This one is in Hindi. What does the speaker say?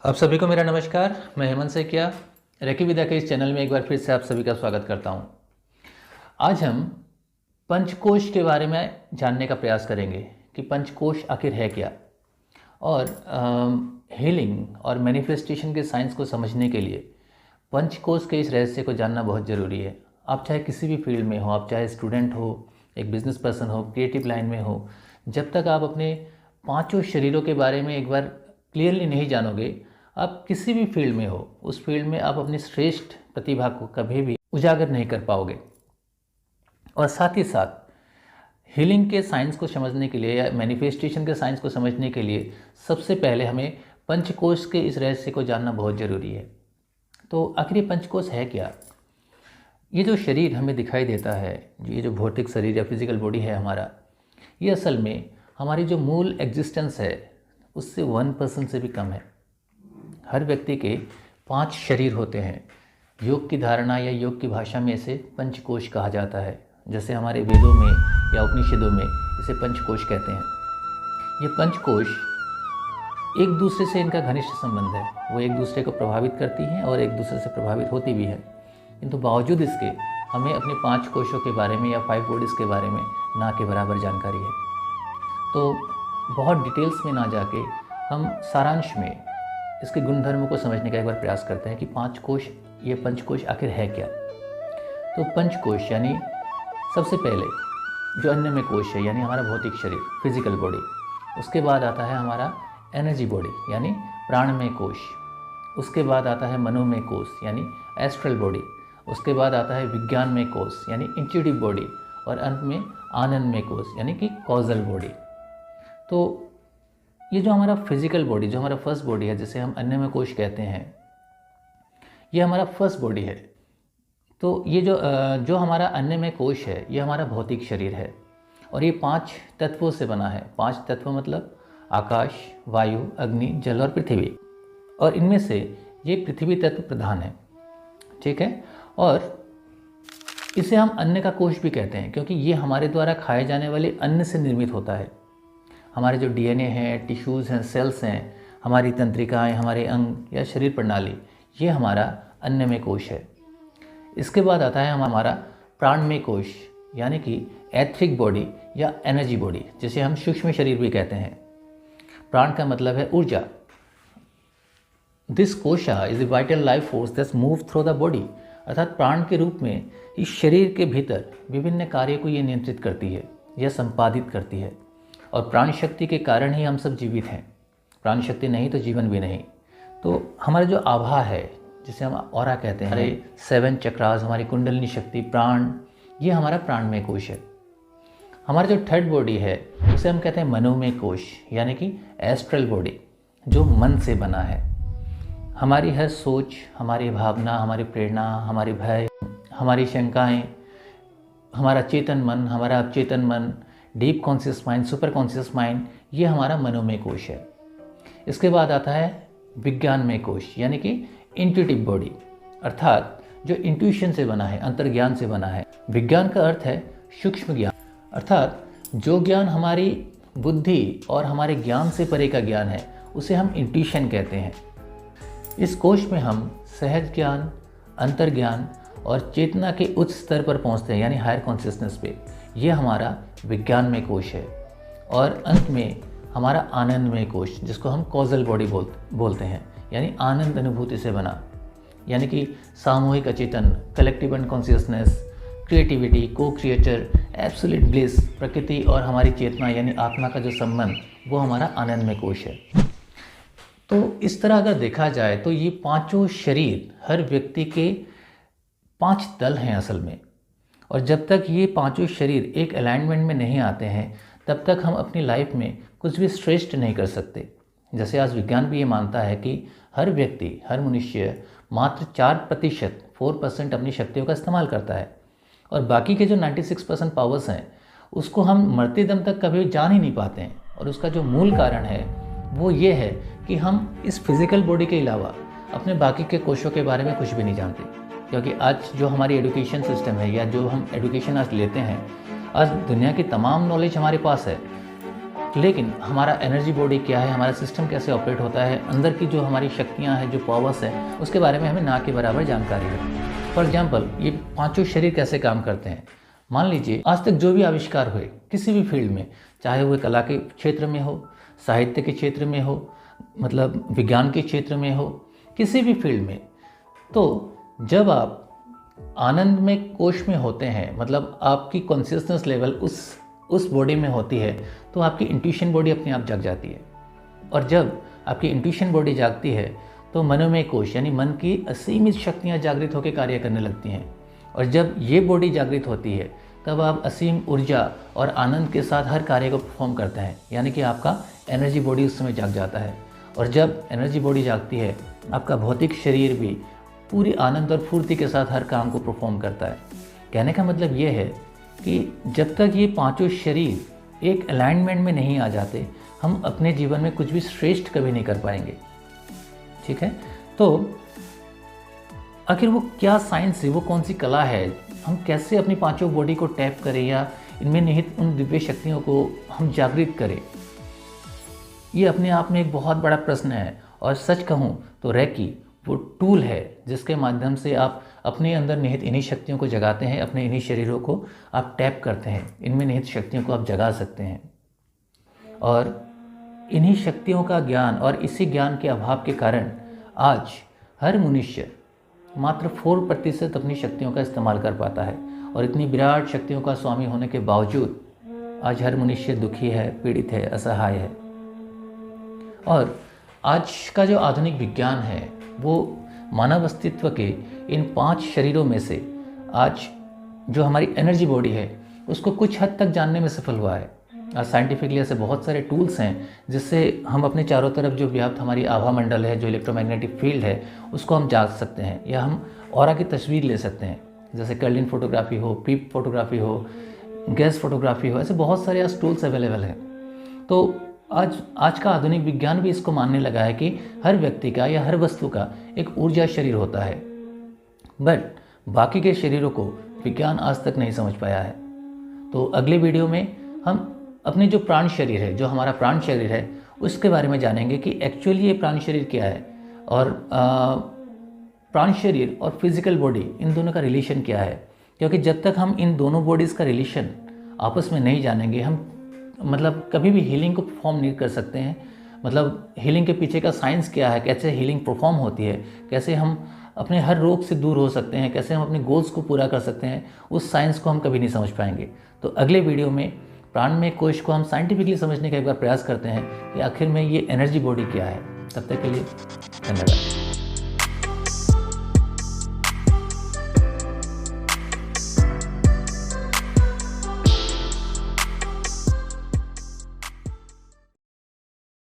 आप सभी को मेरा नमस्कार। मैं हेमंत सेकिया रेकी विद्या के इस चैनल में एक बार फिर से आप सभी का स्वागत करता हूं। आज हम पंचकोश के बारे में जानने का प्रयास करेंगे कि पंचकोश आखिर है क्या, और हीलिंग और मैनिफेस्टेशन के साइंस को समझने के लिए पंचकोश के इस रहस्य को जानना बहुत ज़रूरी है। आप चाहे किसी भी फील्ड में हो, आप चाहे स्टूडेंट हो, एक बिजनेस पर्सन हो, क्रिएटिव लाइन में हो, जब तक आप अपने पांचों शरीरों के बारे में एक बार क्लियरली नहीं जानोगे, आप किसी भी फील्ड में हो, उस फील्ड में आप अपनी श्रेष्ठ प्रतिभा को कभी भी उजागर नहीं कर पाओगे। और साथ ही साथ हीलिंग के साइंस को समझने के लिए या मैनिफेस्टेशन के साइंस को समझने के लिए सबसे पहले हमें पंचकोश के इस रहस्य को जानना बहुत ज़रूरी है। तो आखिर ये पंचकोश है क्या? ये जो शरीर हमें दिखाई देता है, ये जो भौतिक शरीर या फिजिकल बॉडी है हमारा, ये असल में हमारी जो मूल एग्जिस्टेंस है उससे 1% से भी कम है। हर व्यक्ति के 5 शरीर होते हैं। योग की धारणा या योग की भाषा में इसे पंचकोश कहा जाता है। जैसे हमारे वेदों में या उपनिषदों में इसे पंचकोश कहते हैं। ये पंचकोश एक दूसरे से इनका घनिष्ठ संबंध है, वो एक दूसरे को प्रभावित करती हैं और एक दूसरे से प्रभावित होती भी है। किंतु बावजूद इसके हमें अपने 5 कोशों के बारे में या 5 बॉडीज़ के बारे में ना के बराबर जानकारी है। तो बहुत डिटेल्स में ना जाके हम सारांश में इसके गुणधर्मों को समझने का एक बार प्रयास करते हैं कि 5 कोश, ये पंचकोश आखिर है क्या। तो पंचकोश यानी सबसे पहले जो अन्नमय कोश है, यानी हमारा भौतिक शरीर, फिजिकल बॉडी। उसके बाद आता है हमारा एनर्जी बॉडी यानी प्राणमय कोश। उसके बाद आता है मनोमय कोश यानी एस्ट्रल बॉडी। उसके बाद आता है विज्ञानमय कोश यानी इंट्यूटिव बॉडी। और अंत में आनंदमय कोश यानी कि कॉजल बॉडी। तो ये जो हमारा फिजिकल बॉडी, जो हमारा फर्स्ट बॉडी है, जिसे हम अन्नमय कोश कहते हैं, ये हमारा फर्स्ट बॉडी है। तो ये जो हमारा अन्नमय कोश है, ये हमारा भौतिक शरीर है और ये 5 तत्वों से बना है। 5 तत्व मतलब आकाश, वायु, अग्नि, जल और पृथ्वी। और इनमें से ये पृथ्वी तत्व प्रधान है, ठीक है। और इसे हम अन्न का कोश भी कहते हैं क्योंकि ये हमारे द्वारा खाए जाने वाले अन्न से निर्मित होता है। हमारे जो डीएनए हैं, टिश्यूज़ हैं, सेल्स हैं, हमारी तंत्रिकाएं, हमारे अंग या शरीर प्रणाली, ये हमारा अन्नमय कोश है। इसके बाद आता है हमारा प्राणमय कोश यानी कि एथरिक बॉडी या एनर्जी बॉडी, जिसे हम सूक्ष्म शरीर भी कहते हैं। प्राण का मतलब है ऊर्जा। This kosha is the vital life force that move through the body. अर्थात प्राण के रूप में इस शरीर के भीतर विभिन्न कार्यों को ये नियंत्रित करती है या संपादित करती है। और प्राण शक्ति के कारण ही हम सब जीवित हैं। प्राण शक्ति नहीं तो जीवन भी नहीं। तो हमारा जो आभा है, जिसे हम ऑरा कहते हैं, हमारे 7 चक्रास, हमारी कुंडलिनी शक्ति, प्राण, ये हमारा प्राणमय कोश है। हमारा जो थर्ड बॉडी है उसे हम कहते हैं मनोमय कोश यानी कि एस्ट्रल बॉडी, जो मन से बना है। हमारी हर सोच, हमारी भावना, हमारी प्रेरणा, हमारी भय, हमारी शंकाएं, हमारा चेतन मन, हमारा अवचेतन मन, deep conscious mind, super conscious mind, ये हमारा मनोमय कोश है। इसके बाद आता है विज्ञानमय कोश यानी कि इंट्यूटिव बॉडी, अर्थात जो इंट्यूशन से बना है, अंतर्ज्ञान से बना है। विज्ञान का अर्थ है सूक्ष्म ज्ञान, अर्थात जो ज्ञान हमारी बुद्धि और हमारे ज्ञान से परे का ज्ञान है उसे हम इंट्यूशन कहते हैं। इस कोश में हम सहज ज्ञान, अंतर्ज्ञान और चेतना के उच्च स्तर पर पहुंचते हैं यानी हायर कॉन्शियसनेस पे। यह हमारा विज्ञानमय कोश है। और अंत में हमारा आनंदमय कोश, जिसको हम कॉजल बॉडी बोलते हैं, यानी आनंद अनुभूति से बना, यानी कि सामूहिक अचेतन, कलेक्टिव अनकॉन्शियसनेस, क्रिएटिविटी, को क्रिएटर, एब्सोल्यूट ब्लिस, प्रकृति और हमारी चेतना यानी आत्मा का जो संबंध, वो हमारा आनंदमय कोश है। तो इस तरह अगर देखा जाए तो ये 5 शरीर हर व्यक्ति के 5 तल हैं असल में। और जब तक ये 5 शरीर एक अलाइनमेंट में नहीं आते हैं तब तक हम अपनी लाइफ में कुछ भी श्रेष्ठ नहीं कर सकते। जैसे आज विज्ञान भी ये मानता है कि हर व्यक्ति, हर मनुष्य मात्र 4% अपनी शक्तियों का इस्तेमाल करता है और बाकी के जो 96% पावर्स हैं उसको हम मरते दम तक कभी जान ही नहीं पाते हैं। और उसका जो मूल कारण है वो ये है कि हम इस फिज़िकल बॉडी के अलावा अपने बाकी के कोशों के बारे में कुछ भी नहीं जानते। क्योंकि आज जो हमारी एजुकेशन सिस्टम है या जो हम एजुकेशन आज लेते हैं, आज दुनिया की तमाम नॉलेज हमारे पास है, लेकिन हमारा एनर्जी बॉडी क्या है, हमारा सिस्टम कैसे ऑपरेट होता है, अंदर की जो हमारी शक्तियाँ हैं, जो पावर्स हैं, उसके बारे में हमें ना के बराबर जानकारी है। फॉर एग्जाम्पल, ये पाँचों शरीर कैसे काम करते हैं। मान लीजिए आज तक जो भी आविष्कार हुए किसी भी फील्ड में, चाहे वो कला के क्षेत्र में हो, साहित्य के क्षेत्र में हो, मतलब विज्ञान के क्षेत्र में हो, किसी भी फील्ड में, तो जब आप आनंद में कोश में होते हैं, मतलब आपकी कॉन्शियसनेस लेवल उस बॉडी में होती है, तो आपकी इंट्यूशन बॉडी अपने आप जाग जाती है। और जब आपकी इंट्यूशन बॉडी जागती है तो मनोमय कोश यानी मन की असीमित शक्तियाँ जागृत होकर कार्य करने लगती हैं। और जब ये बॉडी जागृत होती है तब आप असीम ऊर्जा और आनंद के साथ हर कार्य को परफॉर्म करते हैं, यानी कि आपका एनर्जी बॉडी उस समय जाग जाता है। और जब एनर्जी बॉडी जागती है, आपका भौतिक शरीर भी पूरी आनंद और फूर्ति के साथ हर काम को परफॉर्म करता है। कहने का मतलब ये है कि जब तक ये पांचों शरीर एक अलाइनमेंट में नहीं आ जाते, हम अपने जीवन में कुछ भी श्रेष्ठ कभी नहीं कर पाएंगे। ठीक है, तो आखिर वो क्या साइंस है, वो कौन सी कला है, हम कैसे अपनी पांचों बॉडी को टैप करें या इनमें निहित उन दिव्य शक्तियों को हम जागृत करें, ये अपने आप में एक बहुत बड़ा प्रश्न है। और सच कहूँ तो रेकी वो टूल है जिसके माध्यम से आप अपने अंदर निहित इन्हीं शक्तियों को जगाते हैं, अपने इन्हीं शरीरों को आप टैप करते हैं, इनमें निहित शक्तियों को आप जगा सकते हैं। और इन्हीं शक्तियों का ज्ञान और इसी ज्ञान के अभाव के कारण आज हर मनुष्य मात्र 4% अपनी शक्तियों का इस्तेमाल कर पाता है। और इतनी विराट शक्तियों का स्वामी होने के बावजूद आज हर मनुष्य दुखी है, पीड़ित है, असहाय है। और आज का जो आधुनिक विज्ञान है वो मानव अस्तित्व के इन 5 शरीरों में से आज जो हमारी एनर्जी बॉडी है उसको कुछ हद तक जानने में सफल हुआ है। आज साइंटिफिकली ऐसे बहुत सारे टूल्स हैं जिससे हम अपने चारों तरफ जो व्याप्त हमारी आभा मंडल है, जो इलेक्ट्रोमैग्नेटिक फील्ड है, उसको हम जान सकते हैं या हम ऑरा की तस्वीर ले सकते हैं। जैसे कर्लिन फोटोग्राफी हो, पीप फोटोग्राफी हो, गैस फोटोग्राफी हो, ऐसे बहुत सारे आज टूल्स अवेलेबल हैं। तो आज का आधुनिक विज्ञान भी इसको मानने लगा है कि हर व्यक्ति का या हर वस्तु का एक ऊर्जा शरीर होता है, बट बाकी के शरीरों को विज्ञान आज तक नहीं समझ पाया है। तो अगले वीडियो में हम अपने जो प्राण शरीर है, जो हमारा प्राण शरीर है, उसके बारे में जानेंगे कि एक्चुअली ये प्राण शरीर क्या है और प्राण शरीर और फिजिकल बॉडी इन दोनों का रिलेशन क्या है। क्योंकि जब तक हम इन दोनों बॉडीज़ का रिलेशन आपस में नहीं जानेंगे, हम मतलब कभी भी हीलिंग को परफॉर्म नहीं कर सकते हैं। मतलब हीलिंग के पीछे का साइंस क्या है, कैसे हीलिंग परफॉर्म होती है, कैसे हम अपने हर रोग से दूर हो सकते हैं, कैसे हम अपने गोल्स को पूरा कर सकते हैं, उस साइंस को हम कभी नहीं समझ पाएंगे। तो अगले वीडियो में प्राणमय कोश को हम साइंटिफिकली समझने का एक बार प्रयास करते हैं कि आखिर में ये एनर्जी बॉडी क्या है। तब तक के लिए धन्यवाद।